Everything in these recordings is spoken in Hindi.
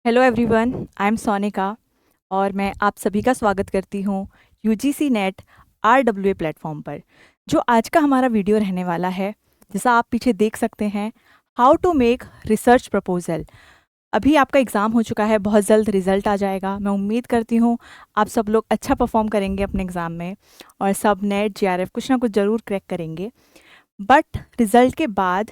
Hello everyone, I am Sonika और मैं आप सभी का स्वागत करती हूँ यूजीसी नेट आरडब्ल्यूए प्लेटफॉर्म पर। जो आज का हमारा वीडियो रहने वाला है, जैसा आप पीछे देख सकते हैं, how to make research proposal. अभी आपका एग्ज़ाम हो चुका है, बहुत जल्द रिजल्ट आ जाएगा। मैं उम्मीद करती हूँ आप सब लोग अच्छा परफॉर्म करेंगे अपने एग्ज़ाम में और सब नेट जीआरएफ कुछ ना कुछ ज़रूर क्रैक करेंगे। बट रिज़ल्ट के बाद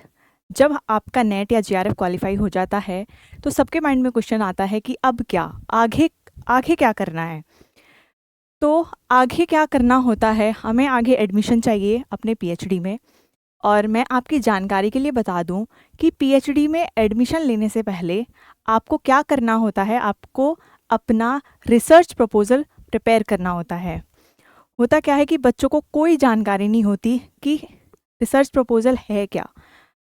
जब आपका नेट या जीआरएफ क्वालिफाई हो जाता है तो सबके माइंड में क्वेश्चन आता है कि अब क्या, आगे आगे क्या करना है। तो आगे क्या करना होता है, हमें आगे एडमिशन चाहिए अपने पीएचडी में। और मैं आपकी जानकारी के लिए बता दूं कि पीएचडी में एडमिशन लेने से पहले आपको क्या करना होता है, आपको अपना रिसर्च प्रपोजल प्रिपेयर करना होता है। होता क्या है कि बच्चों को कोई जानकारी नहीं होती कि रिसर्च प्रपोजल है क्या,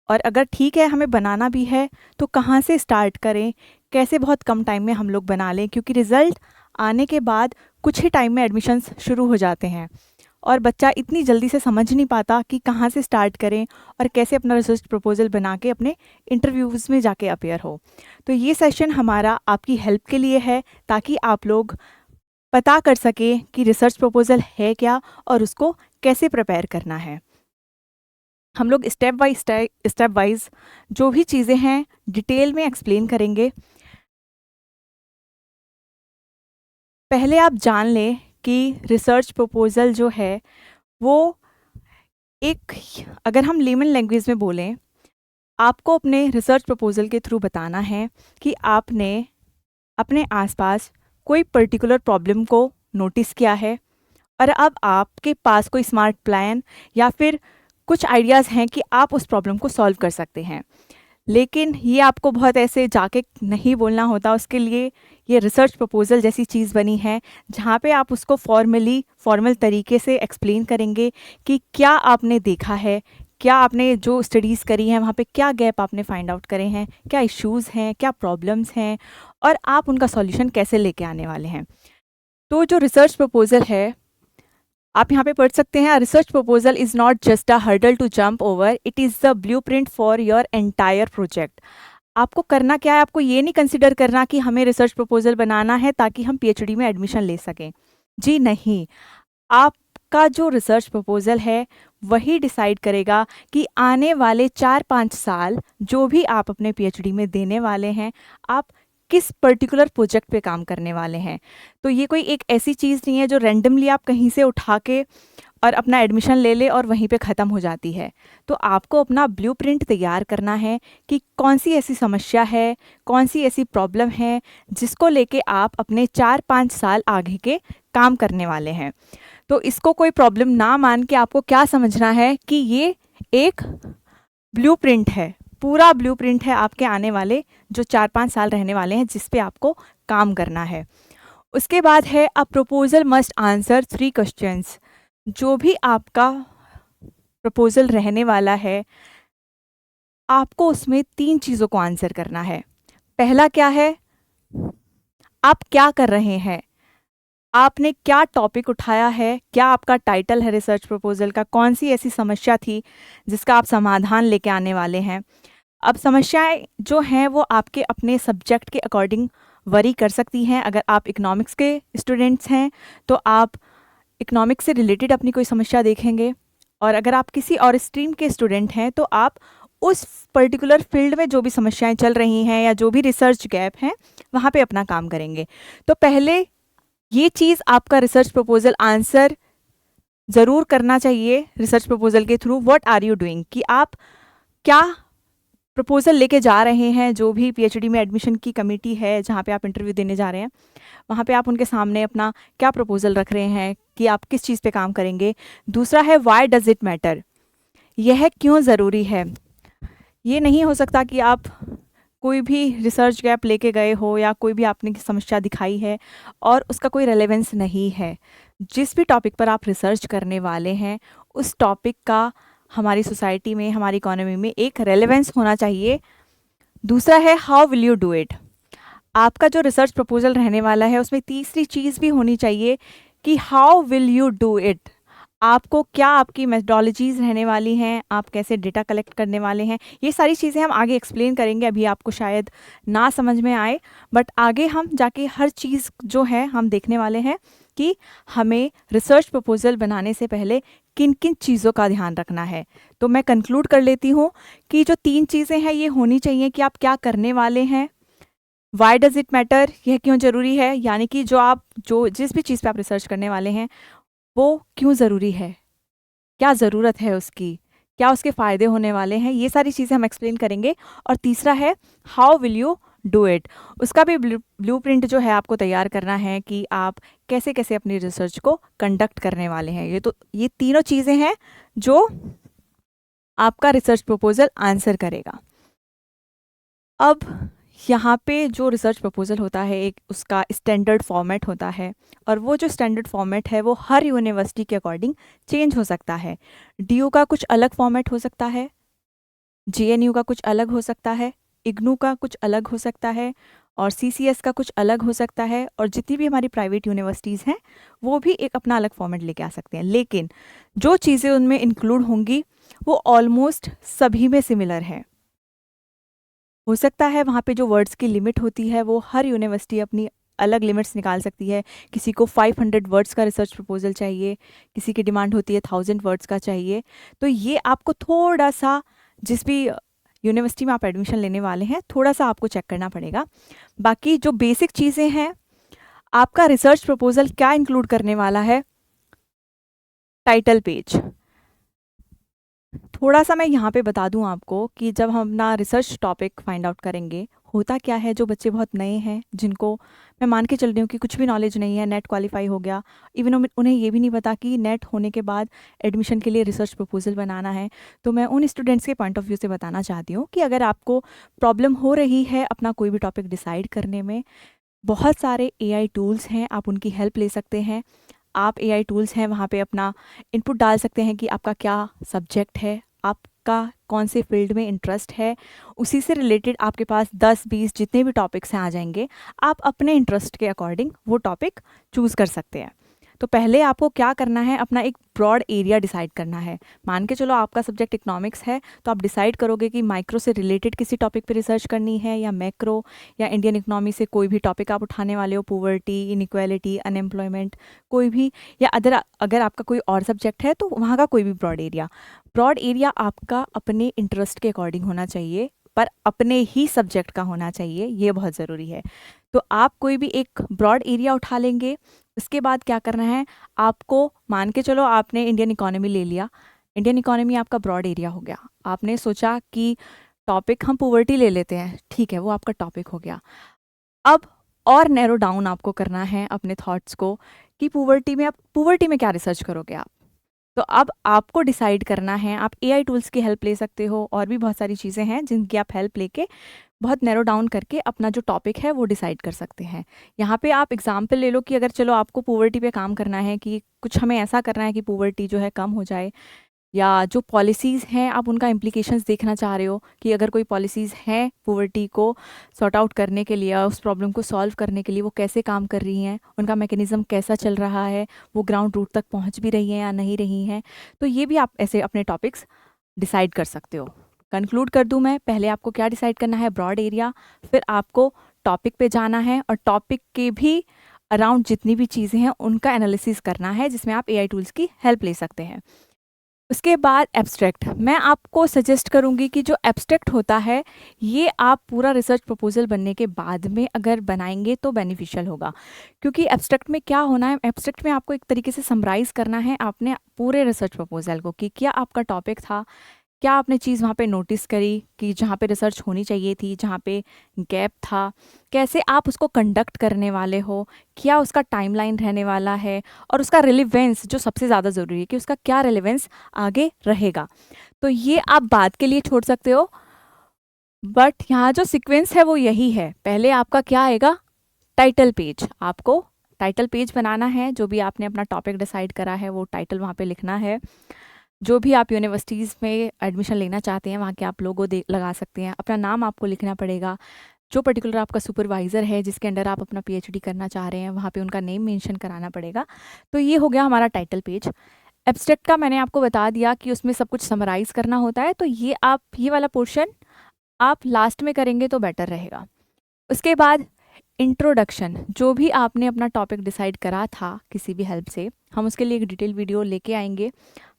और अगर ठीक है हमें बनाना भी है तो कहाँ से स्टार्ट करें, कैसे बहुत कम टाइम में हम लोग बना लें, क्योंकि रिज़ल्ट आने के बाद कुछ ही टाइम में एडमिशन्स शुरू हो जाते हैं और बच्चा इतनी जल्दी से समझ नहीं पाता कि कहाँ से स्टार्ट करें और कैसे अपना रिसर्च प्रपोजल बना के अपने इंटरव्यूज़ में जाके अपेयर हो। तो ये सेशन हमारा आपकी हेल्प के लिए है, ताकि आप लोग पता कर सकें कि रिसर्च प्रपोजल है क्या और उसको कैसे प्रिपेयर करना है। हम लोग स्टेप वाइज जो भी चीज़ें हैं डिटेल में एक्सप्लेन करेंगे। पहले आप जान लें कि रिसर्च प्रपोजल जो है वो एक, अगर हम लेमन लैंग्वेज में बोलें, आपको अपने रिसर्च प्रपोजल के थ्रू बताना है कि आपने अपने आसपास कोई पर्टिकुलर प्रॉब्लम को नोटिस किया है और अब आपके पास कोई स्मार्ट प्लान या फिर कुछ आइडियाज़ हैं कि आप उस प्रॉब्लम को सॉल्व कर सकते हैं। लेकिन ये आपको बहुत ऐसे जाके नहीं बोलना होता, उसके लिए ये रिसर्च प्रपोजल जैसी चीज़ बनी है जहाँ पे आप उसको फॉर्मल तरीके से एक्सप्लेन करेंगे कि क्या आपने देखा है, क्या आपने जो स्टडीज़ करी हैं वहाँ पे क्या गैप आपने फाइंड आउट करे हैं, क्या इश्यूज़ हैं, क्या प्रॉब्लम्स हैं और आप उनका सॉल्यूशन कैसे लेके आने वाले हैं। तो जो रिसर्च प्रपोजल है, आप यहाँ पे पढ़ सकते हैं, research proposal is not just a hurdle to jump over, it is the blueprint for your entire project. आपको करना क्या है, आपको ये नहीं कंसिडर करना कि हमें रिसर्च प्रपोजल बनाना है ताकि हम पीएचडी में एडमिशन ले सकें। जी नहीं, आपका जो रिसर्च प्रपोजल है वही डिसाइड करेगा कि आने वाले 4-5 साल जो भी आप अपने पीएचडी में देने वाले हैं, आप किस पर्टिकुलर प्रोजेक्ट पे काम करने वाले हैं। तो ये कोई एक ऐसी चीज़ नहीं है जो रैंडमली आप कहीं से उठा के और अपना एडमिशन ले ले और वहीं पे ख़त्म हो जाती है। तो आपको अपना ब्लूप्रिंट तैयार करना है कि कौन सी ऐसी समस्या है, कौन सी ऐसी प्रॉब्लम है जिसको लेके आप अपने 4-5 साल आगे के काम करने वाले हैं। तो इसको कोई प्रॉब्लम ना मान के आपको क्या समझना है कि ये एक ब्लूप्रिंट है, पूरा ब्लूप्रिंट है आपके आने वाले जो 4-5 साल रहने वाले हैं, जिस पे आपको काम करना है। उसके बाद है a proposal must answer 3 questions. जो भी आपका प्रपोजल रहने वाला है, आपको उसमें 3 चीज़ों को आंसर करना है। पहला क्या है, आप क्या कर रहे हैं, आपने क्या टॉपिक उठाया है, क्या आपका टाइटल है रिसर्च प्रपोजल का, कौन सी ऐसी समस्या थी जिसका आप समाधान लेके आने वाले हैं। अब समस्याएं जो हैं वो आपके अपने सब्जेक्ट के अकॉर्डिंग वरी कर सकती हैं। अगर आप इकोनॉमिक्स के स्टूडेंट्स हैं तो आप इकोनॉमिक्स से रिलेटेड अपनी कोई समस्या देखेंगे, और अगर आप किसी और स्ट्रीम के स्टूडेंट हैं तो आप उस पर्टिकुलर फील्ड में जो भी समस्याएं चल रही हैं या जो भी रिसर्च गैप हैं वहाँ पे अपना काम करेंगे। तो पहले ये चीज़ आपका रिसर्च प्रपोजल आंसर ज़रूर करना चाहिए रिसर्च प्रपोजल के through, what are you doing, कि आप क्या प्रपोजल लेके जा रहे हैं। जो भी पीएचडी में एडमिशन की कमेटी है जहाँ पे आप इंटरव्यू देने जा रहे हैं, वहाँ पे आप उनके सामने अपना क्या प्रपोजल रख रहे हैं कि आप किस चीज़ पे काम करेंगे। दूसरा है व्हाई डज इट मैटर, यह क्यों ज़रूरी है। ये नहीं हो सकता कि आप कोई भी रिसर्च गैप लेके गए हो या कोई भी आपने समस्या दिखाई है और उसका कोई रेलेवेंस नहीं है। जिस भी टॉपिक पर आप रिसर्च करने वाले हैं उस टॉपिक का हमारी सोसाइटी में, हमारी इकोनॉमी में एक रेलेवेंस होना चाहिए। दूसरा है how will you do it, आपका जो रिसर्च प्रपोजल रहने वाला है उसमें तीसरी चीज़ भी होनी चाहिए कि how will you do it, आपको क्या आपकी मेथडोलॉजीज रहने वाली हैं, आप कैसे डेटा कलेक्ट करने वाले हैं, ये सारी चीज़ें हम आगे एक्सप्लेन करेंगे। अभी आपको शायद ना समझ में आए, बट आगे हम जाके हर चीज़ जो है हम देखने वाले हैं कि हमें रिसर्च प्रपोजल बनाने से पहले किन किन चीज़ों का ध्यान रखना है। तो मैं कंक्लूड कर लेती हूँ कि जो 3 चीज़ें हैं ये होनी चाहिए कि आप क्या करने वाले हैं, वाई डज़ इट मैटर, यह क्यों ज़रूरी है, यानी कि जो जिस भी चीज़ पे आप रिसर्च करने वाले हैं वो क्यों ज़रूरी है, क्या ज़रूरत है उसकी, क्या उसके फ़ायदे होने वाले हैं, ये सारी चीज़ें हम एक्सप्लेन करेंगे। और तीसरा है how will you do it, उसका भी ब्लूप्रिंट जो है आपको तैयार करना है कि आप कैसे कैसे अपनी रिसर्च को कंडक्ट करने वाले हैं। ये तीनों चीज़ें हैं जो आपका रिसर्च प्रपोजल आंसर करेगा। अब यहाँ पे जो रिसर्च प्रपोजल होता है एक उसका स्टैंडर्ड फॉर्मेट होता है, और वो जो स्टैंडर्ड फॉर्मेट है वो हर यूनिवर्सिटी के अकॉर्डिंग चेंज हो सकता है। डीयू का कुछ अलग फॉर्मेट हो सकता है, जेएनयू का कुछ अलग हो सकता है, इग्नू का कुछ अलग हो सकता है, और सीसीएस का कुछ अलग हो सकता है, और जितनी भी हमारी प्राइवेट यूनिवर्सिटीज़ हैं वो भी एक अपना अलग फॉर्मेट लेके आ सकते हैं। लेकिन जो चीज़ें उनमें इंक्लूड होंगी वो ऑलमोस्ट सभी में सिमिलर है। हो सकता है वहाँ पे जो वर्ड्स की लिमिट होती है वो हर यूनिवर्सिटी अपनी अलग लिमिट्स निकाल सकती है। किसी को 500 वर्ड्स का रिसर्च प्रपोजल चाहिए, किसी की डिमांड होती है 1000 वर्ड्स का चाहिए। तो ये आपको थोड़ा सा, जिस भी यूनिवर्सिटी में आप एडमिशन लेने वाले हैं, थोड़ा सा आपको चेक करना पड़ेगा। बाकी जो बेसिक चीज़ें हैं, आपका रिसर्च प्रपोजल क्या इंक्लूड करने वाला है, टाइटल पेज। थोड़ा सा मैं यहाँ पे बता दूँ आपको कि जब हम अपना रिसर्च टॉपिक फाइंड आउट करेंगे, होता क्या है, जो बच्चे बहुत नए हैं, जिनको मैं मान के चल रही हूँ कि कुछ भी नॉलेज नहीं है, नेट क्वालिफाई हो गया, इवन उन्हें ये भी नहीं पता कि नेट होने के बाद एडमिशन के लिए रिसर्च प्रपोजल बनाना है। तो मैं उन स्टूडेंट्स के पॉइंट ऑफ व्यू से बताना चाहती हूँ कि अगर आपको प्रॉब्लम हो रही है अपना कोई भी टॉपिक डिसाइड करने में, बहुत सारे एआई टूल्स हैं, आप उनकी हेल्प ले सकते हैं। आप एआई टूल्स हैं वहाँ पे अपना इनपुट डाल सकते हैं कि आपका क्या सब्जेक्ट है, आपका कौन से फील्ड में इंटरेस्ट है, उसी से रिलेटेड आपके पास 10-20 जितने भी टॉपिक्स हैं आ जाएंगे। आप अपने इंटरेस्ट के अकॉर्डिंग वो टॉपिक चूज़ कर सकते हैं। तो पहले आपको क्या करना है, अपना एक ब्रॉड एरिया डिसाइड करना है। मान के चलो आपका सब्जेक्ट इकोनॉमिक्स है, तो आप डिसाइड करोगे कि माइक्रो से रिलेटेड किसी टॉपिक पे रिसर्च करनी है, या मैक्रो या इंडियन इकोनॉमी से कोई भी टॉपिक आप उठाने वाले हो, पोवर्टी, इनइक्वालिटी, अनएम्प्लॉयमेंट, कोई भी, या अगर आपका कोई और सब्जेक्ट है तो वहाँ का कोई भी ब्रॉड एरिया। ब्रॉड एरिया आपका अपने इंटरेस्ट के अकॉर्डिंग होना चाहिए, पर अपने ही सब्जेक्ट का होना चाहिए, ये बहुत ज़रूरी है। तो आप कोई भी एक ब्रॉड एरिया उठा लेंगे। उसके बाद क्या करना है आपको, मान के चलो आपने इंडियन इकोनॉमी ले लिया, इंडियन इकोनॉमी आपका ब्रॉड एरिया हो गया। आपने सोचा कि टॉपिक हम पॉवर्टी ले लेते हैं, ठीक है, वो आपका टॉपिक हो गया। अब और नैरो डाउन आपको करना है अपने थॉट्स को कि पॉवर्टी में क्या रिसर्च करोगे आप। तो अब आपको डिसाइड करना है, आप एआई टूल्स की हेल्प ले सकते हो, और भी बहुत सारी चीज़ें हैं जिनकी आप हेल्प लेके बहुत नैरो डाउन करके अपना जो टॉपिक है वो डिसाइड कर सकते हैं। यहाँ पे आप एग्जाम्पल ले लो कि अगर चलो आपको पॉवर्टी पे काम करना है, कि कुछ हमें ऐसा करना है कि पॉवर्टी जो है कम हो जाए, या जो पॉलिसीज़ हैं आप उनका इम्प्लीकेशंस देखना चाह रहे हो कि अगर कोई पॉलिसीज़ हैं पॉवर्टी को सॉर्ट आउट करने के लिए, उस प्रॉब्लम को सॉल्व करने के लिए, वो कैसे काम कर रही हैं, उनका मैकेनिज़्म कैसा चल रहा है, वो ग्राउंड रूट तक पहुंच भी रही हैं या नहीं रही हैं। तो ये भी आप ऐसे अपने टॉपिक्स डिसाइड कर सकते हो। कंक्लूड कर दूं मैं, पहले आपको क्या डिसाइड करना है, ब्रॉड एरिया, फिर आपको टॉपिक पे जाना है, और टॉपिक के भी अराउंड जितनी भी चीज़ें हैं उनका एनालिसिस करना है, जिसमें आप एआई टूल्स की हेल्प ले सकते हैं। उसके बाद एब्स्ट्रैक्ट, मैं आपको सजेस्ट करूंगी कि जो एब्स्ट्रैक्ट होता है ये आप पूरा रिसर्च प्रपोजल बनने के बाद में अगर बनाएंगे तो बेनिफिशियल होगा। क्योंकि एब्स्ट्रैक्ट में क्या होना है, एब्स्ट्रैक्ट में आपको एक तरीके से समराइज़ करना है आपने पूरे रिसर्च प्रपोजल को, कि क्या आपका टॉपिक था, क्या आपने चीज़ वहाँ पे नोटिस करी कि जहाँ पे रिसर्च होनी चाहिए थी, जहाँ पे गैप था, कैसे आप उसको कंडक्ट करने वाले हो, क्या उसका टाइमलाइन रहने वाला है, और उसका रिलेवेंस जो सबसे ज़्यादा ज़रूरी है कि उसका क्या रिलेवेंस आगे रहेगा। तो ये आप बात के लिए छोड़ सकते हो, बट यहाँ जो सीक्वेंस है वो यही है। पहले आपका क्या आएगा, टाइटल पेज। आपको टाइटल पेज बनाना है, जो भी आपने अपना टॉपिक डिसाइड करा है वो टाइटल वहाँ पे लिखना है। जो भी आप यूनिवर्सिटीज़ में एडमिशन लेना चाहते हैं वहाँ के आप लोगो लगा सकते हैं, अपना नाम आपको लिखना पड़ेगा। जो पर्टिकुलर आपका सुपरवाइज़र है जिसके अंडर आप अपना पीएचडी करना चाह रहे हैं वहाँ पे उनका नेम मेंशन कराना पड़ेगा। तो ये हो गया हमारा टाइटल पेज। एब्स्ट्रैक्ट का मैंने आपको बता दिया कि उसमें सब कुछ समराइज़ करना होता है, तो ये वाला पोर्शन आप लास्ट में करेंगे तो बेटर रहेगा। उसके बाद इंट्रोडक्शन, जो भी आपने अपना टॉपिक डिसाइड करा था किसी भी हेल्प से, हम उसके लिए एक डिटेल वीडियो लेके आएंगे।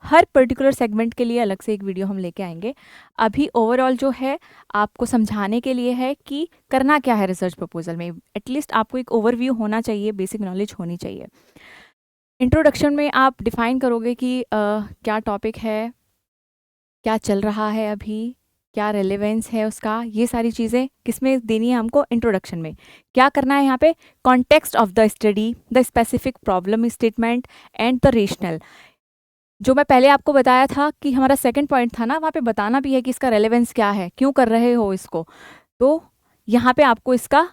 हर पर्टिकुलर सेगमेंट के लिए अलग से एक वीडियो हम लेके आएंगे। अभी ओवरऑल जो है आपको समझाने के लिए है कि करना क्या है रिसर्च प्रपोजल में। एटलीस्ट आपको एक ओवरव्यू होना चाहिए, बेसिक नॉलेज होनी चाहिए। इंट्रोडक्शन में आप डिफ़ाइन करोगे कि क्या टॉपिक है, क्या चल रहा है अभी, क्या रेलेवेंस है उसका, ये सारी चीज़ें किसमें देनी है हमको, इंट्रोडक्शन में। क्या करना है यहाँ पे, context of the study, the specific problem statement and the rational. जो मैं पहले आपको बताया था कि हमारा सेकंड पॉइंट था ना, वहाँ पे बताना भी है कि इसका रेलेवेंस क्या है, क्यों कर रहे हो इसको। तो यहाँ पे आपको इसका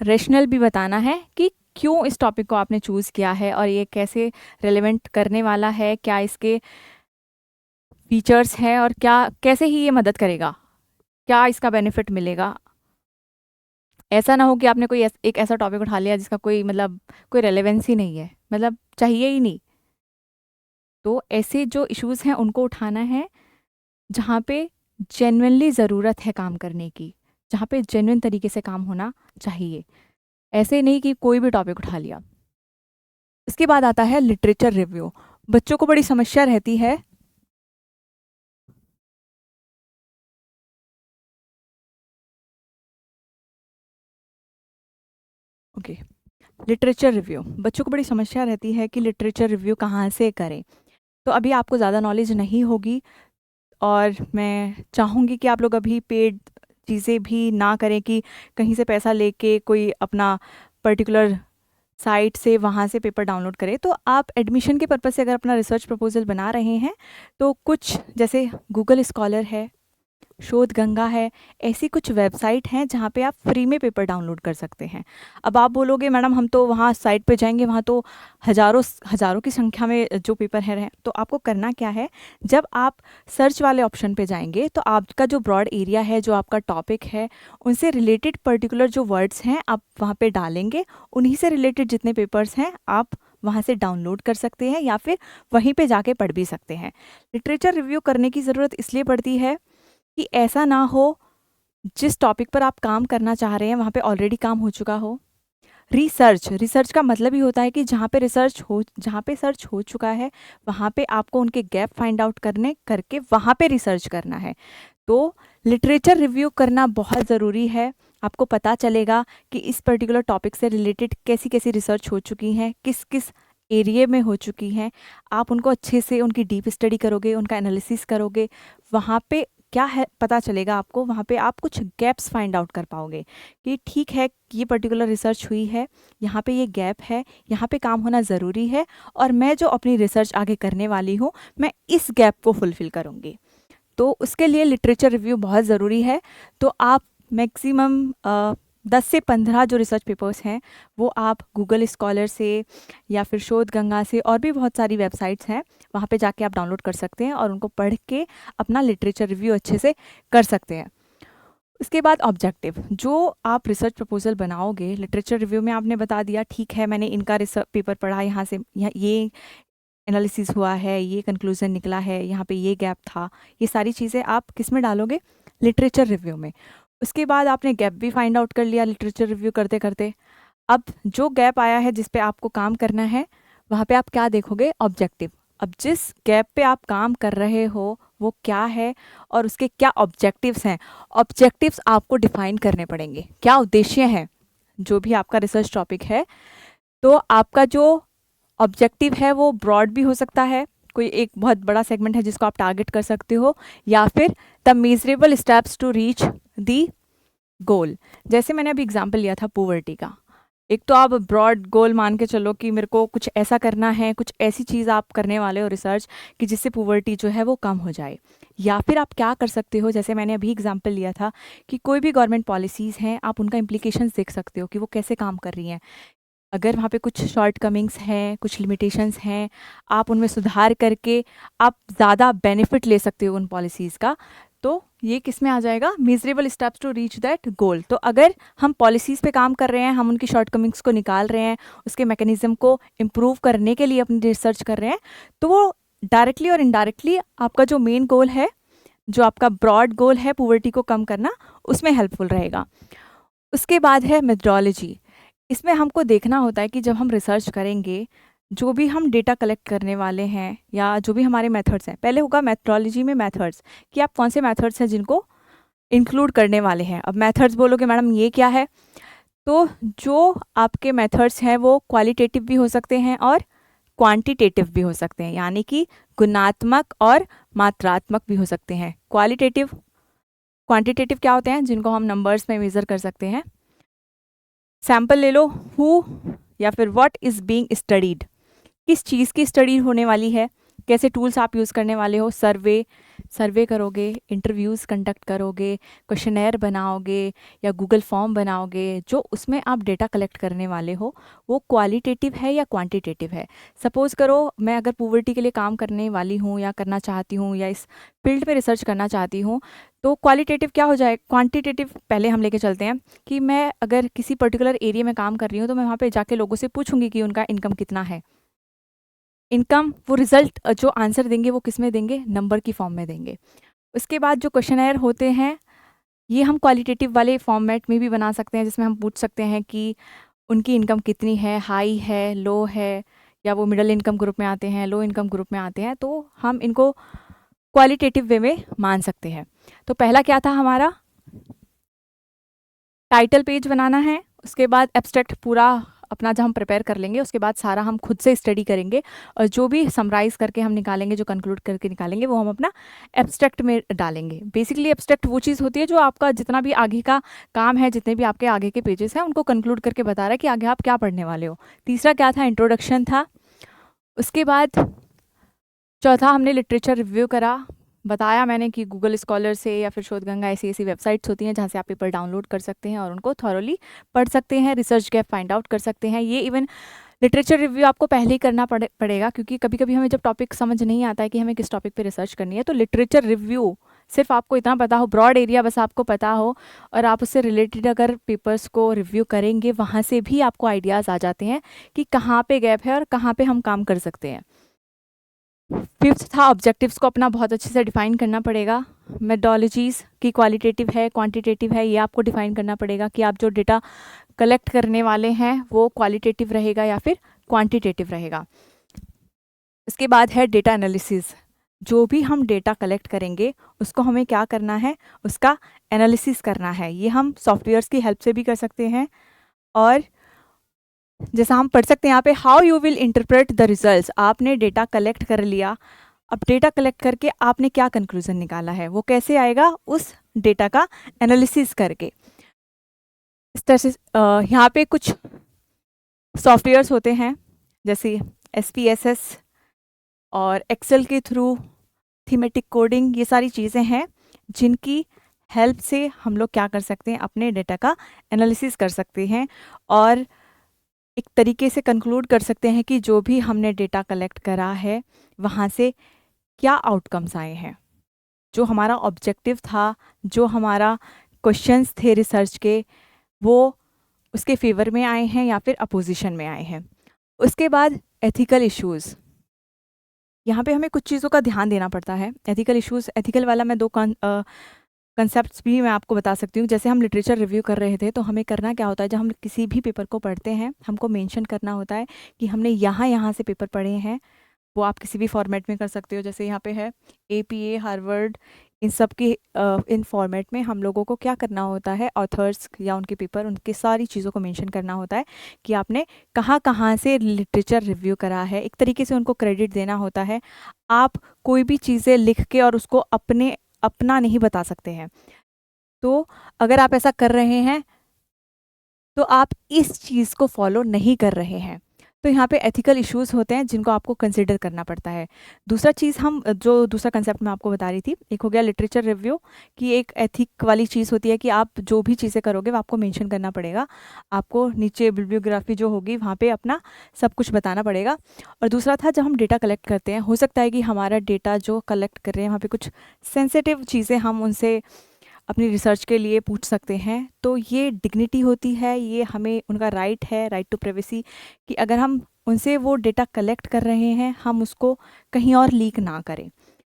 रेशनल भी बताना है कि क्यों इस टॉपिक को आपने चूज़ किया है और ये कैसे रेलेवेंट करने वाला है, क्या इसके फीचर्स हैं और क्या कैसे ही ये मदद करेगा, क्या इसका बेनिफिट मिलेगा। ऐसा ना हो कि आपने कोई एक ऐसा टॉपिक उठा लिया जिसका कोई कोई रेलेवेंस ही नहीं है, चाहिए ही नहीं। तो ऐसे जो इश्यूज़ हैं उनको उठाना है जहाँ पे जेन्युइनली ज़रूरत है काम करने की, जहाँ पे जेन्युइन तरीके से काम होना चाहिए। ऐसे नहीं कि कोई भी टॉपिक उठा लिया। इसके बाद आता है लिटरेचर रिव्यू। बच्चों को बड़ी समस्या रहती है लिटरेचर रिव्यू। बच्चों को बड़ी समस्या रहती है कि लिटरेचर रिव्यू कहाँ से करें। तो अभी आपको ज़्यादा नॉलेज नहीं होगी और मैं चाहूँगी कि आप लोग अभी पेड चीज़ें भी ना करें कि कहीं से पैसा लेके कोई अपना पर्टिकुलर साइट से वहाँ से पेपर डाउनलोड करें। तो आप एडमिशन के पर्पज़ से अगर अपना रिसर्च प्रपोजल बना रहे हैं तो कुछ जैसे गूगल स्कॉलर है, शोध गंगा है, ऐसी कुछ वेबसाइट हैं जहाँ पे आप फ्री में पेपर डाउनलोड कर सकते हैं। अब आप बोलोगे मैडम हम तो वहाँ साइट पे जाएंगे, वहाँ तो हज़ारों की संख्या में जो पेपर हैं। तो आपको करना क्या है, जब आप सर्च वाले ऑप्शन पे जाएंगे तो आपका जो ब्रॉड एरिया है, जो आपका टॉपिक है, उनसे रिलेटेड पर्टिकुलर जो वर्ड्स हैं आप वहाँ पर डालेंगे। उन्हीं से रिलेटेड जितने पेपर्स हैं आप वहाँ से डाउनलोड कर सकते हैं या फिर वहीं पे जाके पढ़ भी सकते हैं। लिटरेचर रिव्यू करने की ज़रूरत इसलिए पड़ती है कि ऐसा ना हो जिस टॉपिक पर आप काम करना चाह रहे हैं वहाँ पे ऑलरेडी काम हो चुका हो। रिसर्च का मतलब ही होता है कि जहाँ पे सर्च हो चुका है वहाँ पे आपको उनके गैप फाइंड आउट करके वहाँ पे रिसर्च करना है। तो लिटरेचर रिव्यू करना बहुत ज़रूरी है। आपको पता चलेगा कि इस पर्टिकुलर टॉपिक से रिलेटेड कैसी कैसी रिसर्च हो चुकी हैं, किस किस एरिया में हो चुकी हैं। आप उनको अच्छे से उनकी डीप स्टडी करोगे, उनका एनालिसिस करोगे, वहाँ पे क्या है पता चलेगा आपको। वहाँ पे आप कुछ गैप्स फाइंड आउट कर पाओगे कि ठीक है ये पर्टिकुलर रिसर्च हुई है, यहाँ पे ये गैप है, यहाँ पे काम होना ज़रूरी है और मैं जो अपनी रिसर्च आगे करने वाली हूँ मैं इस गैप को फुलफ़िल करूँगी। तो उसके लिए लिटरेचर रिव्यू बहुत ज़रूरी है। तो आप मैक्सिमम 10 से 15 जो रिसर्च पेपर्स हैं वो आप गूगल स्कॉलर से या फिर शोध गंगा से, और भी बहुत सारी वेबसाइट्स हैं, वहाँ पे जाके आप डाउनलोड कर सकते हैं और उनको पढ़ के अपना लिटरेचर रिव्यू अच्छे से कर सकते हैं। उसके बाद ऑब्जेक्टिव, जो आप रिसर्च प्रपोजल बनाओगे लिटरेचर रिव्यू में आपने बता दिया ठीक है मैंने इनका रिसर्च पेपर पढ़ा, यहाँ से ये एनालिसिस हुआ है, ये कंक्लूजन निकला है, यहाँ पे ये गैप था, ये सारी चीज़ें आप किस में डालोगे, लिटरेचर रिव्यू में। उसके बाद आपने गैप भी फाइंड आउट कर लिया लिटरेचर रिव्यू करते करते। अब जो गैप आया है जिस पे आपको काम करना है वहाँ पे आप क्या देखोगे, ऑब्जेक्टिव। अब जिस गैप पे आप काम कर रहे हो वो क्या है और उसके क्या ऑब्जेक्टिव्स हैं। ऑब्जेक्टिव्स आपको डिफाइन करने पड़ेंगे, क्या उद्देश्य है जो भी आपका रिसर्च टॉपिक है। तो आपका जो ऑब्जेक्टिव है वो ब्रॉड भी हो सकता है, कोई एक बहुत बड़ा सेगमेंट है जिसको आप टारगेट कर सकते हो, या फिर the measurable steps to reach the goal. जैसे मैंने अभी एग्जांपल लिया था पुअर्टी का, एक तो आप ब्रॉड गोल मान के चलो कि मेरे को कुछ ऐसा करना है, कुछ ऐसी चीज़ आप करने वाले हो रिसर्च कि जिससे पुअर्टी जो है वो कम हो जाए। या फिर आप क्या कर सकते हो, जैसे मैंने अभी एग्जांपल लिया था कि कोई भी गवर्नमेंट पॉलिसीज़ हैं आप उनका इम्प्लीकेशंस देख सकते हो कि वो कैसे काम कर रही हैं। अगर वहाँ पे कुछ शॉर्टकमिंग्स हैं, कुछ लिमिटेशंस हैं, आप उनमें सुधार करके आप ज़्यादा बेनिफिट ले सकते हो उन पॉलिसीज़ का। तो ये किस में आ जाएगा, measurable steps to reach that goal. तो अगर हम पॉलिसीज़ पे काम कर रहे हैं, हम उनकी शॉर्टकमिंग्स को निकाल रहे हैं, उसके मैकेनिज़्म को इम्प्रूव करने के लिए अपनी रिसर्च कर रहे हैं, तो वो डायरेक्टली और इनडायरेक्टली आपका जो मेन गोल है, जो आपका ब्रॉड गोल है पॉवर्टी को कम करना, उसमें हेल्पफुल रहेगा। उसके बाद है मेथडोलॉजी। इसमें हमको देखना होता है कि जब हम रिसर्च करेंगे, जो भी हम डेटा कलेक्ट करने वाले हैं या जो भी हमारे मेथड्स हैं, पहले होगा मेथडोलॉजी में मेथड्स, कि आप कौन से मेथड्स हैं जिनको इंक्लूड करने वाले हैं। अब मेथड्स बोलोगे मैडम ये क्या है, तो जो आपके मेथड्स हैं वो क्वालिटेटिव भी हो सकते हैं और क्वांटिटेटिव भी हो सकते हैं, यानी कि गुणात्मक और मात्रात्मक भी हो सकते हैं। क्वांटिटेटिव क्या होते हैं, जिनको हम नंबर्स में मेज़र कर सकते हैं। सैम्पल ले लो, हु या फिर व्हाट इज़ बीइंग स्टडीड, किस चीज़ की स्टडी होने वाली है, कैसे टूल्स आप यूज़ करने वाले हो, सर्वे करोगे, इंटरव्यूज़ कंडक्ट करोगे, क्वेश्चनेयर बनाओगे या गूगल फॉर्म बनाओगे, जो उसमें आप डेटा कलेक्ट करने वाले हो वो क्वालिटेटिव है या क्वांटिटेटिव है। सपोज़ करो मैं अगर पॉवर्टी के लिए काम करने वाली हूँ या करना चाहती हूँ या इस फील्ड पे रिसर्च करना चाहती हूँ, तो क्वालिटेटिव क्या हो जाए, क्वांटिटेटिव पहले हम लेके चलते हैं कि मैं अगर किसी पर्टिकुलर एरिया में काम कर रही हूँ तो मैं वहाँ पे जाके लोगों से पूछूंगी कि उनका इनकम कितना है। इनकम, वो रिजल्ट जो आंसर देंगे वो किस में देंगे, नंबर की फॉर्म में देंगे। उसके बाद जो क्वेश्चनेयर होते हैं, ये हम क्वालिटेटिव वाले फॉर्मेट में भी बना सकते हैं, जिसमें हम पूछ सकते हैं कि उनकी इनकम कितनी है, हाई है, लो है, या वो मिडिल इनकम ग्रुप में आते हैं, लो इनकम ग्रुप में आते हैं, तो हम इनको क्वालिटेटिव वे में मान सकते हैं। तो पहला क्या था हमारा, टाइटल पेज बनाना है। उसके बाद एब्स्ट्रैक्ट पूरा अपना जब हम प्रिपेयर कर लेंगे, उसके बाद सारा हम खुद से स्टडी करेंगे और जो भी समराइज़ करके हम निकालेंगे, जो कंक्लूड करके निकालेंगे, वो हम अपना एब्स्ट्रैक्ट में डालेंगे। बेसिकली एब्स्ट्रैक्ट वो चीज़ होती है जो आपका जितना भी आगे का काम है, जितने भी आपके आगे के पेजेस हैं, उनको कंक्लूड करके बता रहा है कि आगे आप क्या पढ़ने वाले हो। तीसरा क्या था, इंट्रोडक्शन था। उसके बाद चौथा हमने लिटरेचर रिव्यू करा, बताया मैंने कि गूगल स्कॉलर से या फिर शोधगंगा ऐसी वेबसाइट्स होती हैं जहाँ से आप पेपर डाउनलोड कर सकते हैं और उनको थॉरोली पढ़ सकते हैं, रिसर्च गैप फाइंड आउट कर सकते हैं। ये इवन लिटरेचर रिव्यू आपको पहले ही करना पड़ेगा, क्योंकि कभी कभी हमें जब टॉपिक समझ नहीं आता है कि हमें किस टॉपिक पे रिसर्च करनी है, तो लिटरेचर रिव्यू सिर्फ आपको इतना पता हो, ब्रॉड एरिया बस आपको पता हो, और आप उससे रिलेटेड अगर पेपर्स को रिव्यू करेंगे, वहाँ से भी आपको आइडियाज़ आ जाते हैं कि कहाँ पे गैप है और कहाँ पे हम काम कर सकते हैं। फिफ्थ था, ऑब्जेक्टिव्स को अपना बहुत अच्छे से डिफाइन करना पड़ेगा। मेथडोलॉजीज़ की क्वालिटेटिव है, क्वांटिटेटिव है, ये आपको डिफाइन करना पड़ेगा कि आप जो डेटा कलेक्ट करने वाले हैं वो क्वालिटेटिव रहेगा या फिर क्वांटिटेटिव रहेगा। इसके बाद है डेटा एनालिसिस। जो भी हम डेटा कलेक्ट करेंगे उसको हमें क्या करना है, उसका एनालिसिस करना है। ये हम सॉफ्टवेयर्स की हेल्प से भी कर सकते हैं, और जैसा हम पढ़ सकते हैं यहाँ पे, how you will interpret the results. आपने डेटा कलेक्ट कर लिया, अब डेटा कलेक्ट करके आपने क्या कंक्लूजन निकाला है, वो कैसे आएगा, उस डेटा का एनालिसिस करके। इस तरह से यहाँ पे कुछ सॉफ्टवेयर्स होते हैं जैसे SPSS और एक्सेल के थ्रू थीमेटिक कोडिंग, ये सारी चीज़ें हैं जिनकी हेल्प से हम लोग क्या कर सकते हैं, अपने डेटा का एनालिसिस कर सकते हैं और एक तरीके से कंक्लूड कर सकते हैं कि जो भी हमने डेटा कलेक्ट करा है वहाँ से क्या आउटकम्स आए हैं, जो हमारा ऑब्जेक्टिव था, जो हमारा क्वेश्चंस थे रिसर्च के, वो उसके फेवर में आए हैं या फिर अपोजिशन में आए हैं। उसके बाद एथिकल इश्यूज़, यहाँ पे हमें कुछ चीज़ों का ध्यान देना पड़ता है। एथिकल इश्यूज़, एथिकल वाला मैं दो कंसेप्ट्स भी मैं आपको बता सकती हूँ। जैसे हम लिटरेचर रिव्यू कर रहे थे, तो हमें करना क्या होता है, जब हम किसी भी पेपर को पढ़ते हैं हमको मेंशन करना होता है कि हमने यहाँ से पेपर पढ़े हैं। वो आप किसी भी फॉर्मेट में कर सकते हो, जैसे यहाँ पे है APA, हार्वर्ड, इन सब की इन फॉर्मेट में हम लोगों को क्या करना होता है, ऑथर्स या उनके पेपर, उनकी सारी चीज़ों को मेंशन करना होता है कि आपने कहाँ से लिटरेचर रिव्यू करा है। एक तरीके से उनको क्रेडिट देना होता है। आप कोई भी चीज़ें लिख के और उसको अपना नहीं बता सकते हैं। तो अगर आप ऐसा कर रहे हैं तो आप इस चीज़ को फॉलो नहीं कर रहे हैं। तो यहाँ पे एथिकल इश्यूज़ होते हैं जिनको आपको कंसिडर करना पड़ता है। दूसरा चीज़ हम जो दूसरा कंसेप्ट मैं आपको बता रही थी, एक हो गया लिटरेचर रिव्यू की एक एथिक वाली चीज़ होती है कि आप जो भी चीज़ें करोगे वो आपको मेंशन करना पड़ेगा। आपको नीचे बिब्लियोग्राफी जो होगी वहाँ पे अपना सब कुछ बताना पड़ेगा। और दूसरा था, जब हम डेटा कलेक्ट करते हैं, हो सकता है कि हमारा डेटा जो कलेक्ट कर रहे हैं वहाँ पर कुछ सेंसिटिव चीज़ें हम उनसे अपनी रिसर्च के लिए पूछ सकते हैं। तो ये डिग्निटी होती है, ये हमें उनका राइट है, राइट टू प्राइवेसी, कि अगर हम उनसे वो डेटा कलेक्ट कर रहे हैं, हम उसको कहीं और लीक ना करें।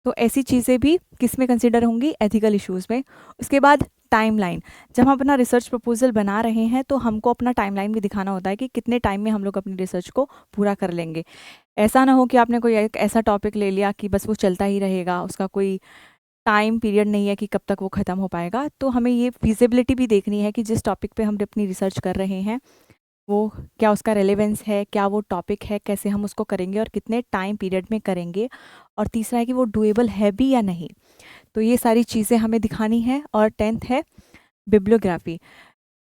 तो ऐसी चीज़ें भी किस में कंसिडर होंगी, एथिकल इश्यूज़ में। उसके बाद टाइमलाइन, जब हम अपना रिसर्च प्रपोजल बना रहे हैं तो हमको अपना टाइमलाइन भी दिखाना होता है कि कितने टाइम में हम लोग अपनी रिसर्च को पूरा कर लेंगे। ऐसा ना हो कि आपने कोई एक ऐसा टॉपिक ले लिया कि बस वो चलता ही रहेगा, उसका कोई टाइम पीरियड नहीं है कि कब तक वो ख़त्म हो पाएगा। तो हमें ये फिजिबिलिटी भी देखनी है कि जिस टॉपिक पे हम अपनी रिसर्च कर रहे हैं वो क्या उसका रेलेवेंस है, क्या वो टॉपिक है, कैसे हम उसको करेंगे और कितने टाइम पीरियड में करेंगे। और तीसरा है कि वो डुएबल है भी या नहीं। तो ये सारी चीज़ें हमें दिखानी है। और 10th है बिब्लियोग्राफी।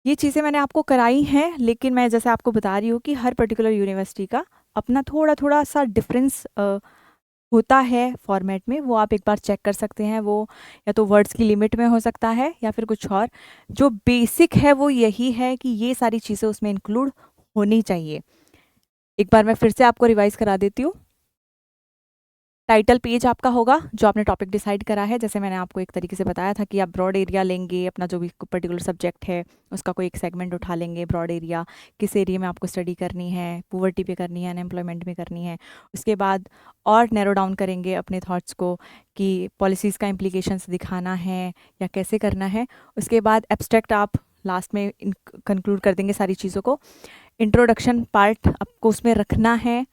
ये चीज़ें मैंने आपको कराई हैं, लेकिन मैं जैसे आपको बता रही हूँ कि हर पर्टिकुलर यूनिवर्सिटी का अपना थोड़ा थोड़ा सा डिफरेंस होता है फॉर्मेट में। वो आप एक बार चेक कर सकते हैं। वो या तो वर्ड्स की लिमिट में हो सकता है या फिर कुछ और। जो बेसिक है वो यही है कि ये सारी चीज़ें उसमें इंक्लूड होनी चाहिए। एक बार मैं फिर से आपको रिवाइज करा देती हूँ। टाइटल पेज आपका होगा जो आपने टॉपिक डिसाइड करा है। जैसे मैंने आपको एक तरीके से बताया था कि आप ब्रॉड एरिया लेंगे, अपना जो भी पर्टिकुलर सब्जेक्ट है उसका कोई एक सेगमेंट उठा लेंगे, ब्रॉड एरिया किस एरिया में आपको स्टडी करनी है, पुवर्टी पे करनी है, अनएम्प्लॉयमेंट में करनी है। उसके बाद और नैरो डाउन करेंगे अपने थॉट्स को कि पॉलिसीज़ का इम्प्लीकेशंस दिखाना है या कैसे करना है। उसके बाद एब्स्ट्रैक्ट आप लास्ट में कंक्लूड कर देंगे सारी चीज़ों को। इंट्रोडक्शन पार्ट आपको उसमें रखना है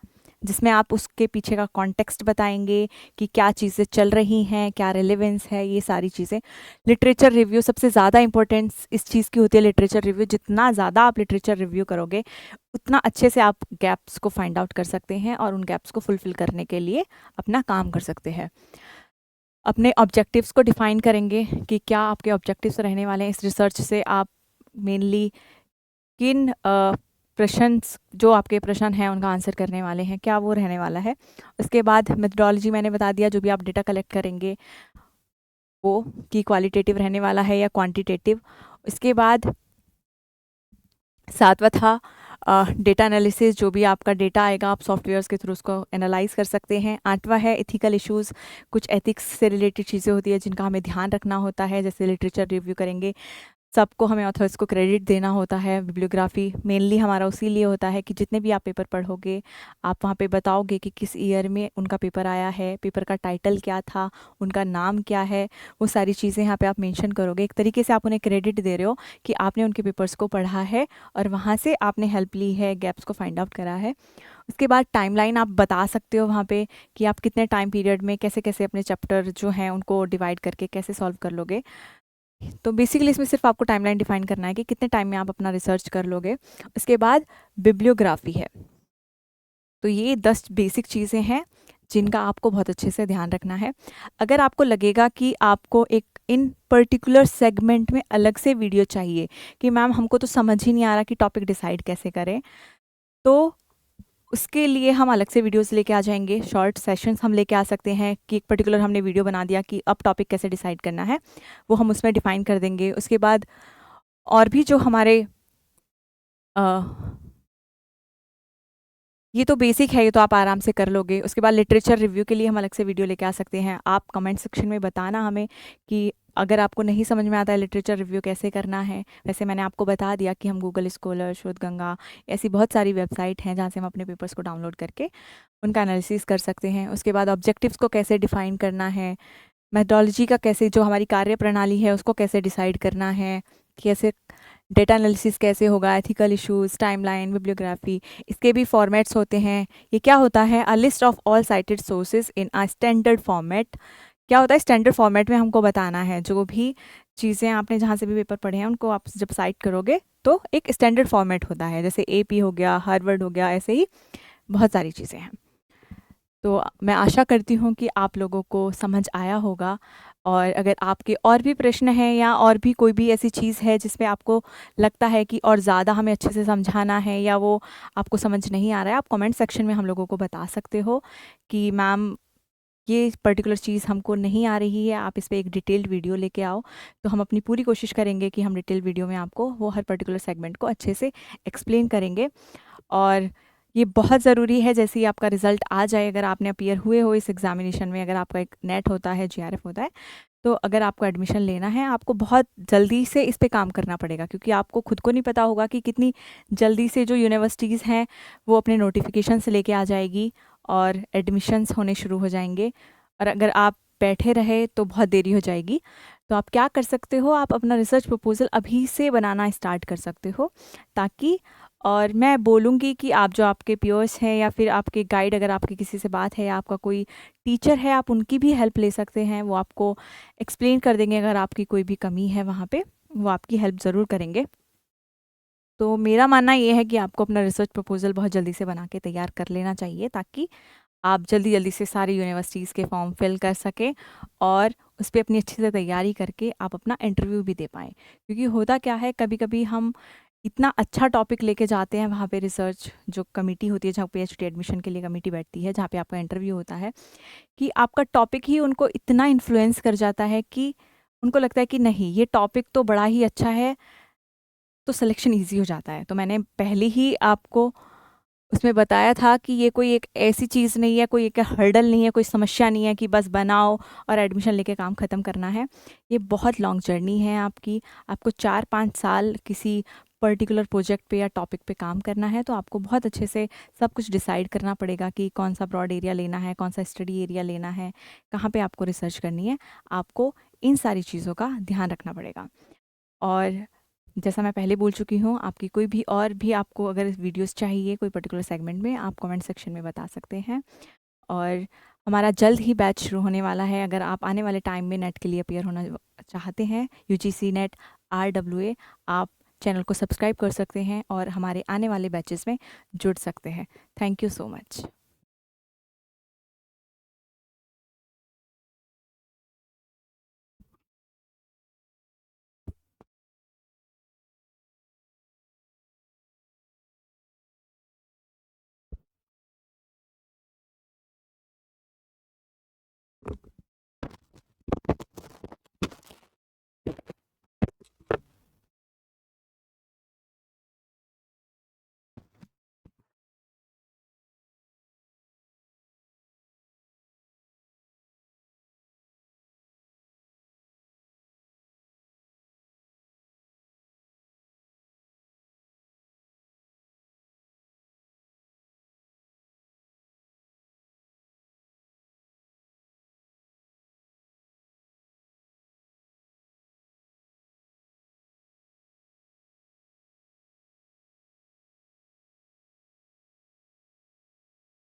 जिसमें आप उसके पीछे का कॉन्टेक्स्ट बताएंगे कि क्या चीज़ें चल रही हैं, क्या रेलेवेंस है, ये सारी चीज़ें। लिटरेचर रिव्यू सबसे ज़्यादा इंपॉर्टेंस इस चीज़ की होती है। लिटरेचर रिव्यू जितना ज़्यादा आप लिटरेचर रिव्यू करोगे उतना अच्छे से आप गैप्स को फाइंड आउट कर सकते हैं और उन गैप्स को फुलफिल करने के लिए अपना काम कर सकते हैं। अपने ऑब्जेक्टिव्स को डिफाइन करेंगे कि क्या आपके ऑब्जेक्टिव्स रहने वाले हैं इस रिसर्च से। आप मेनली किन प्रश्न, जो आपके प्रश्न हैं उनका आंसर करने वाले हैं, क्या वो रहने वाला है। उसके बाद मेथडोलॉजी मैंने बता दिया, जो भी आप डेटा कलेक्ट करेंगे वो कि क्वालिटेटिव रहने वाला है या क्वांटिटेटिव। उसके बाद सातवां था डेटा एनालिसिस, जो भी आपका डेटा आएगा आप सॉफ्टवेयर्स के थ्रू उसको एनालाइज कर सकते हैं। आठवां है एथिकल इश्यूज़, कुछ एथिक्स से रिलेटेड चीज़ें होती है जिनका हमें ध्यान रखना होता है। जैसे लिटरेचर रिव्यू करेंगे, सबको हमें ऑथर्स को क्रेडिट देना होता है। बिब्लियोग्राफी मेनली हमारा उसी लिए होता है कि जितने भी आप पेपर पढ़ोगे आप वहाँ पे बताओगे कि किस ईयर में उनका पेपर आया है, पेपर का टाइटल क्या था, उनका नाम क्या है, वो सारी चीज़ें यहाँ पे आप मेंशन करोगे। एक तरीके से आप उन्हें क्रेडिट दे रहे हो कि आपने उनके पेपर्स को पढ़ा है और वहाँ से आपने हेल्प ली है, गैप्स को फाइंड आउट करा है। उसके बाद टाइमलाइन आप बता सकते हो वहाँ पे कि आप कितने टाइम पीरियड में कैसे कैसे अपने चैप्टर जो हैं उनको डिवाइड करके कैसे सॉल्व कर लोगे। तो बेसिकली इसमें सिर्फ आपको टाइमलाइन डिफाइन करना है कि कितने टाइम में आप अपना रिसर्च कर लोगे। उसके बाद बिब्लियोग्राफी है। तो ये 10 बेसिक चीज़ें हैं जिनका आपको बहुत अच्छे से ध्यान रखना है। अगर आपको लगेगा कि आपको एक इन पर्टिकुलर सेगमेंट में अलग से वीडियो चाहिए कि मैम हमको तो समझ ही नहीं आ रहा कि टॉपिक डिसाइड कैसे करें, तो उसके लिए हम अलग से वीडियोस लेके आ जाएंगे। शॉर्ट सेशंस हम लेके आ सकते हैं कि एक पर्टिकुलर हमने वीडियो बना दिया कि अब टॉपिक कैसे डिसाइड करना है, वो हम उसमें डिफाइन कर देंगे। उसके बाद और भी जो हमारे ये तो बेसिक है, ये तो आप आराम से कर लोगे। उसके बाद लिटरेचर रिव्यू के लिए हम अलग से वीडियो लेके आ सकते हैं। आप कमेंट सेक्शन में बताना हमें कि अगर आपको नहीं समझ में आता है लिटरेचर रिव्यू कैसे करना है। वैसे मैंने आपको बता दिया कि हम गूगल स्कॉलर, शोधगंगा, ऐसी बहुत सारी वेबसाइट हैं जहाँ से हम अपने पेपर्स को डाउनलोड करके उनका एनालिसिस कर सकते हैं। उसके बाद ऑब्जेक्टिव्स को कैसे डिफाइन करना है, मेथडोलॉजी का कैसे, जो हमारी कार्य प्रणाली है उसको कैसे डिसाइड करना है, कैसे डेटा एनालिसिस कैसे होगा, एथिकल इश्यूज़, टाइमलाइन, बिब्लियोग्राफी, इसके भी फॉर्मेट्स होते हैं। ये क्या होता है, a list of all cited sources in a standard format. क्या होता है, स्टैंडर्ड फॉर्मेट में हमको बताना है जो भी चीज़ें आपने जहाँ से भी पेपर पढ़े हैं उनको आप जब साइट करोगे तो एक स्टैंडर्ड फॉर्मेट होता है, जैसे AP हो गया, हार्वर्ड हो गया, ऐसे ही बहुत सारी चीज़ें हैं। तो मैं आशा करती हूँ कि आप लोगों को समझ आया होगा। और अगर आपके और भी प्रश्न हैं या और भी कोई भी ऐसी चीज़ है जिसमें आपको लगता है कि और ज़्यादा हमें अच्छे से समझाना है या वो आपको समझ नहीं आ रहा है, आप कमेंट सेक्शन में हम लोगों को बता सकते हो कि मैम ये पर्टिकुलर चीज़ हमको नहीं आ रही है, आप इस पर एक डिटेल्ड वीडियो लेके आओ। तो हम अपनी पूरी कोशिश करेंगे कि हम डिटेल वीडियो में आपको वो हर पर्टिकुलर सेगमेंट को अच्छे से एक्सप्लेन करेंगे। और ये बहुत ज़रूरी है। जैसे ही आपका रिज़ल्ट आ जाए, अगर आपने अपीयर हुए हो इस एग्ज़ामिनेशन में, अगर आपका एक नेट होता है, जीआरएफ होता है, तो अगर आपको एडमिशन लेना है, आपको बहुत जल्दी से इस पे काम करना पड़ेगा, क्योंकि आपको खुद को नहीं पता होगा कि कितनी जल्दी से जो यूनिवर्सिटीज़ हैं वो अपने नोटिफिकेशन लेके आ जाएगी और एडमिशन्स होने शुरू हो जाएंगे। और अगर आप बैठे रहे तो बहुत देरी हो जाएगी। तो आप क्या कर सकते हो, आप अपना रिसर्च प्रपोजल अभी से बनाना स्टार्ट कर सकते हो, ताकि, और मैं बोलूँगी कि आप जो आपके पीयर्स हैं या फिर आपके गाइड, अगर आपकी किसी से बात है या आपका कोई टीचर है, आप उनकी भी हेल्प ले सकते हैं। वो आपको एक्सप्लेन कर देंगे, अगर आपकी कोई भी कमी है वहाँ पे वो आपकी हेल्प ज़रूर करेंगे। तो मेरा मानना ये है कि आपको अपना रिसर्च प्रपोजल बहुत जल्दी से बना के तैयार कर लेना चाहिए, ताकि आप जल्दी जल्दी से सारी यूनिवर्सिटीज़ के फॉर्म फिल कर सकें और उस पर अपनी अच्छे से तैयारी करके आप अपना इंटरव्यू भी दे पाएँ। क्योंकि होता क्या है, कभी कभी हम इतना अच्छा टॉपिक लेके जाते हैं वहाँ पे, रिसर्च जो कमेटी होती है, जहाँ पीएचडी एडमिशन के लिए कमेटी बैठती है, जहाँ पे आपका इंटरव्यू होता है, कि आपका टॉपिक ही उनको इतना इन्फ्लुएंस कर जाता है कि उनको लगता है कि नहीं, ये टॉपिक तो बड़ा ही अच्छा है, तो सिलेक्शन ईजी हो जाता है। तो मैंने पहले ही आपको उसमें बताया था कि ये कोई एक ऐसी चीज़ नहीं है, कोई एक हर्डल नहीं है, कोई समस्या नहीं है कि बस बनाओ और एडमिशन लेके काम ख़त्म करना है। ये बहुत लॉन्ग जर्नी है आपकी। आपको 4-5 साल किसी पर्टिकुलर प्रोजेक्ट पे या टॉपिक पे काम करना है, तो आपको बहुत अच्छे से सब कुछ डिसाइड करना पड़ेगा कि कौन सा ब्रॉड एरिया लेना है, कौन सा स्टडी एरिया लेना है, कहाँ पे आपको रिसर्च करनी है। आपको इन सारी चीज़ों का ध्यान रखना पड़ेगा। और जैसा मैं पहले बोल चुकी हूँ, आपकी कोई भी और भी आपको अगर वीडियोस चाहिए कोई पर्टिकुलर सेगमेंट में, आप कमेंट सेक्शन में बता सकते हैं। और हमारा जल्द ही बैच शुरू होने वाला है। अगर आप आने वाले टाइम में नेट के लिए अपियर होना चाहते हैं, यूजीसी नेट RWA, आप चैनल को सब्सक्राइब कर सकते हैं और हमारे आने वाले बैचेस में जुड़ सकते हैं। Thank you so much.